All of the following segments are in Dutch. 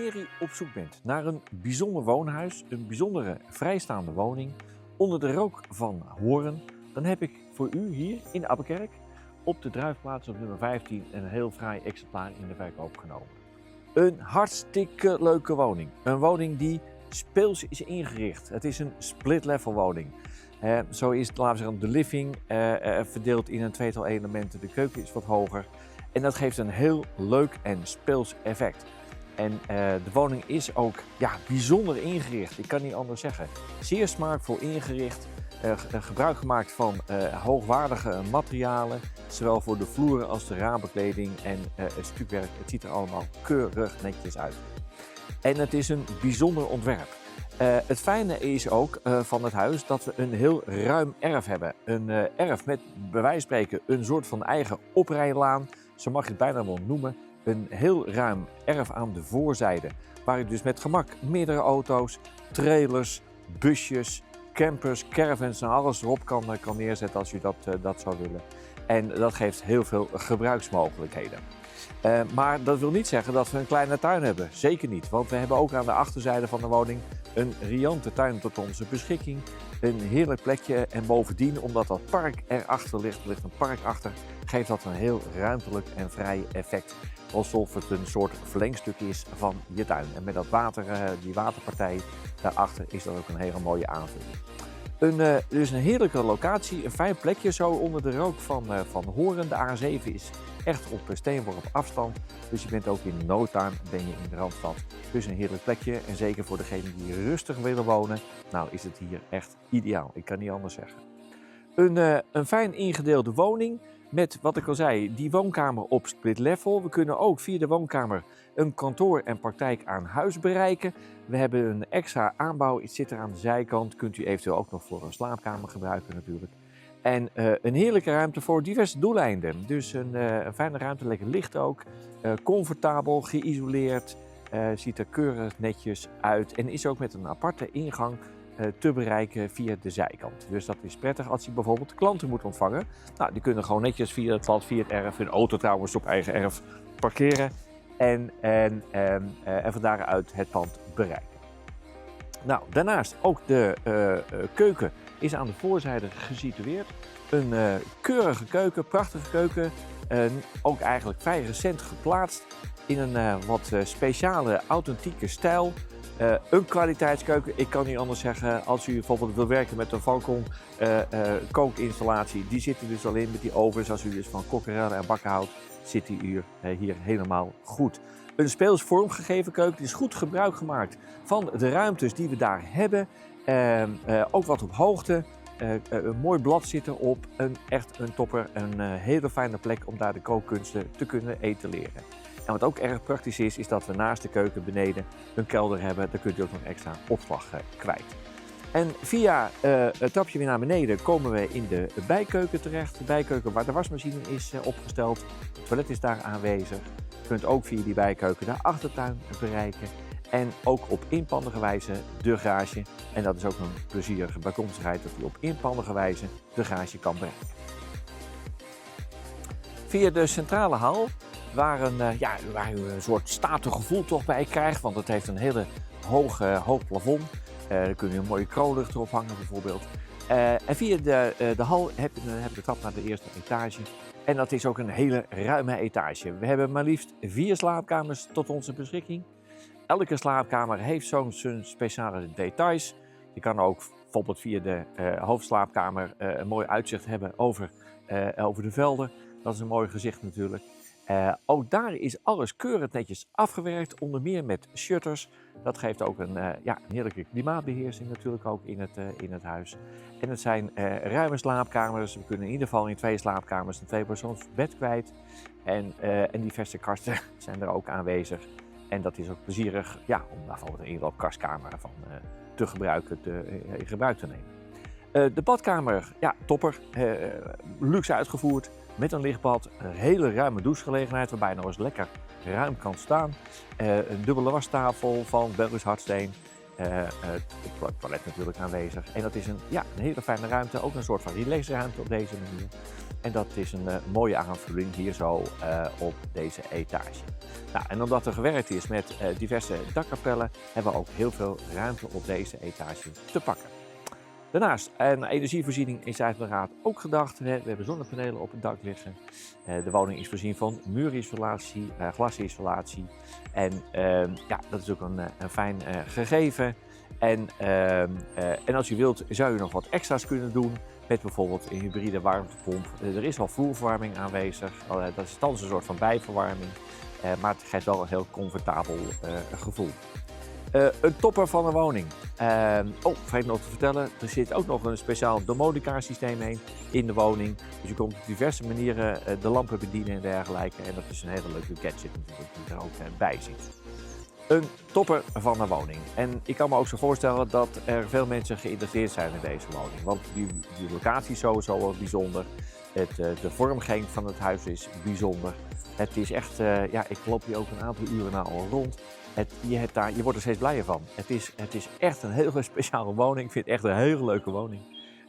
Wanneer u op zoek bent naar een bijzonder woonhuis, een bijzondere vrijstaande woning onder de rook van Hoorn, dan heb ik voor u hier in Appenkerk op de Druifplaats op nummer 15 een heel fraai exemplaar in de verkoop genomen. Een hartstikke leuke woning. Een woning die speels is ingericht. Het is een split-level woning. Zo is, laten we zeggen, de living verdeeld in een tweetal elementen. De keuken is wat hoger. En dat geeft een heel leuk en speels effect. En de woning is ook bijzonder ingericht. Ik kan niet anders zeggen. Zeer smaakvol ingericht. Gebruik gemaakt van hoogwaardige materialen. Zowel voor de vloeren als de raambekleding en het stukwerk. Het ziet er allemaal keurig netjes uit. En het is een bijzonder ontwerp. Het fijne is ook van het huis dat we een heel ruim erf hebben. Een erf met, bij wijze van spreken, een soort van eigen oprijlaan. Zo mag je het bijna wel noemen. Een heel ruim erf aan de voorzijde. Waar je dus met gemak meerdere auto's, trailers, busjes, campers, caravans en alles erop kan neerzetten als u dat zou willen. En dat geeft heel veel gebruiksmogelijkheden. Maar dat wil niet zeggen dat we een kleine tuin hebben. Zeker niet, want we hebben ook aan de achterzijde van de woning een riante tuin tot onze beschikking. Een heerlijk plekje en bovendien, omdat dat park erachter ligt, er ligt een park achter, geeft dat een heel ruimtelijk en vrij effect. Alsof het een soort verlengstuk is van je tuin. En met dat water, die waterpartij daarachter is dat ook een hele mooie aanvulling. Dus een heerlijke locatie, een fijn plekje zo onder de rook van Hoorn. De A7 is echt op steenworp afstand. Dus je bent ook in no time ben je in de Randstad. Dus een heerlijk plekje. En zeker voor degenen die rustig willen wonen, nou is het hier echt ideaal. Ik kan niet anders zeggen. Een fijn ingedeelde woning met, wat ik al zei, die woonkamer op split level. We kunnen ook via de woonkamer een kantoor en praktijk aan huis bereiken. We hebben een extra aanbouw, het zit er aan de zijkant. Kunt u eventueel ook nog voor een slaapkamer gebruiken natuurlijk. En een heerlijke ruimte voor diverse doeleinden. Dus een fijne ruimte, lekker licht ook. Comfortabel, geïsoleerd. Ziet er keurig netjes uit. En is ook met een aparte ingang te bereiken via de zijkant. Dus dat is prettig als je bijvoorbeeld klanten moet ontvangen. Nou, die kunnen gewoon netjes via het pad, via het erf, hun auto trouwens op eigen erf parkeren. En van daaruit het pand bereiken. Nou, daarnaast ook de keuken is aan de voorzijde gesitueerd. Een keurige keuken, prachtige keuken. Ook eigenlijk vrij recent geplaatst in een wat speciale, authentieke stijl. Een kwaliteitskeuken, ik kan niet anders zeggen. Als u bijvoorbeeld wil werken met een Falcon kookinstallatie, die zit er dus al in met die ovens. Als u dus van kokkerellen en bakken houdt, zit die hier helemaal goed. Een speels vormgegeven keuken, die is goed gebruik gemaakt van de ruimtes die we daar hebben. Ook wat op hoogte. Een mooi blad zit erop. Echt een topper. Een hele fijne plek om daar de kookkunsten te kunnen etaleren. En wat ook erg praktisch is dat we naast de keuken beneden een kelder hebben. Daar kunt u ook nog extra opslag kwijt. En via het trapje weer naar beneden komen we in de bijkeuken terecht. De bijkeuken waar de wasmachine is opgesteld. Het toilet is daar aanwezig. Je kunt ook via die bijkeuken de achtertuin bereiken. En ook op inpandige wijze de garage. En dat is ook een plezierige bijkomstigheid dat u op inpandige wijze de garage kan bereiken. Via de centrale hal, waar u een soort statig gevoel toch bij krijgt. Want het heeft een hele hoog plafond. Dan kun je een mooie kroonlucht erop hangen bijvoorbeeld. En via de hal heb je de trap naar de eerste etage. En dat is ook een hele ruime etage. We hebben maar liefst 4 slaapkamers tot onze beschikking. Elke slaapkamer heeft zo'n speciale details. Je kan ook bijvoorbeeld via de hoofdslaapkamer een mooi uitzicht hebben over de velden. Dat is een mooi gezicht natuurlijk. Ook daar is alles keurig netjes afgewerkt, onder meer met shutters. Dat geeft ook een heerlijke klimaatbeheersing natuurlijk ook in het huis. En het zijn ruime slaapkamers. We kunnen in ieder geval in 2 slaapkamers een 2-persoonsbed kwijt. En diverse kasten zijn er ook aanwezig. En dat is ook plezierig om bijvoorbeeld een inloopkastkamer van in gebruik te nemen. De badkamer, topper, luxe uitgevoerd. Met een lichtbad, een hele ruime douchegelegenheid waarbij je nog eens lekker ruim kan staan. Een dubbele wastafel van Belgisch hardsteen. Het toilet natuurlijk aanwezig. En dat is een hele fijne ruimte, ook een soort van relaxruimte op deze manier. En dat is een mooie aanvulling hier zo op deze etage. Nou, en omdat er gewerkt is met diverse dakkapellen, hebben we ook heel veel ruimte op deze etage te pakken. Daarnaast, aan energievoorziening is uiteraard ook gedacht. We hebben zonnepanelen op het dak liggen. De woning is voorzien van muurisolatie, glasisolatie. En dat is ook een fijn gegeven. En als je wilt, zou je nog wat extra's kunnen doen. Met bijvoorbeeld een hybride warmtepomp. Er is al vloerverwarming aanwezig. Dat is thans een soort van bijverwarming. Maar het geeft wel een heel comfortabel gevoel. Een topper van een woning. Vergeet nog te vertellen, er zit ook nog een speciaal domotica systeem in de woning. Dus je kunt op diverse manieren de lampen bedienen en dergelijke. En dat is een hele leuke gadget natuurlijk die er ook bij zit. Een topper van een woning. En ik kan me ook zo voorstellen dat er veel mensen geïnteresseerd zijn in deze woning. Want die locatie is sowieso wel bijzonder. De vormgeving van het huis is bijzonder. Het is echt, ik loop hier ook een aantal uren al rond. Je wordt er steeds blijer van. Het is echt een hele speciale woning. Ik vind het echt een hele leuke woning.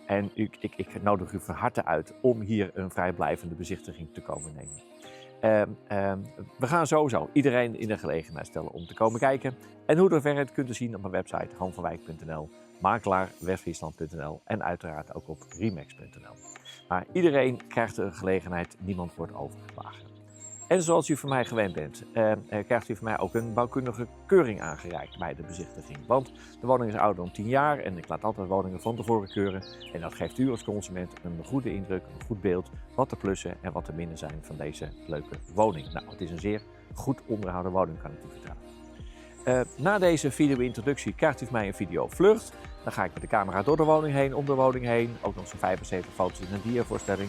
En ik nodig u van harte uit om hier een vrijblijvende bezichtiging te komen nemen. We gaan sowieso iedereen in de gelegenheid stellen om te komen kijken. En hoe dat werkt kunt u zien op mijn website hanvanwijk.nl, makelaar westfriesland.nl en uiteraard ook op remax.nl. Maar iedereen krijgt de gelegenheid, niemand wordt overgeslagen. En zoals u van mij gewend bent, krijgt u van mij ook een bouwkundige keuring aangereikt bij de bezichtiging. Want de woning is ouder dan 10 jaar en ik laat altijd woningen van tevoren keuren. En dat geeft u als consument een goede indruk, een goed beeld, wat de plussen en wat de minnen zijn van deze leuke woning. Nou, het is een zeer goed onderhouden woning, kan ik u vertellen. Na deze video-introductie krijgt u van mij een video-vlucht. Dan ga ik met de camera door de woning heen, om de woning heen. Ook nog zo'n 75 foto's in een diavoorstelling.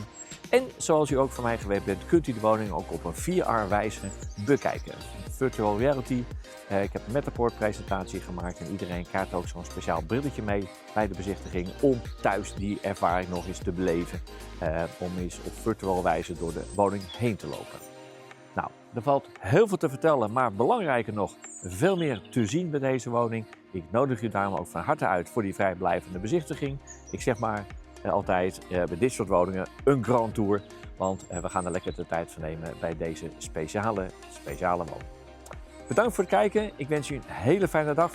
En zoals u ook van mij gewend bent, kunt u de woning ook op een VR-wijze bekijken. Virtual reality. Ik heb een Matterport-presentatie gemaakt en iedereen krijgt ook zo'n speciaal brilletje mee bij de bezichtiging om thuis die ervaring nog eens te beleven. Om eens op virtual wijze door de woning heen te lopen. Nou, er valt heel veel te vertellen, maar belangrijker nog, veel meer te zien bij deze woning. Ik nodig u daarom ook van harte uit voor die vrijblijvende bezichtiging. Ik zeg maar altijd bij dit soort woningen een grand tour, want we gaan er lekker de tijd van nemen bij deze speciale woning. Bedankt voor het kijken. Ik wens u een hele fijne dag.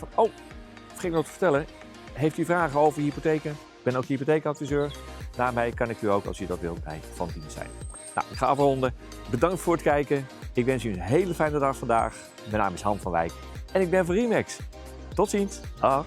Vergeet nog te vertellen, heeft u vragen over hypotheken? Ik ben ook hypotheekadviseur. Daarbij kan ik u ook, als u dat wilt, bij van dienst zijn. Nou, ik ga afronden. Bedankt voor het kijken. Ik wens u een hele fijne dag vandaag. Mijn naam is Han van Wijk en ik ben van Remax. Tot ziens. Dag.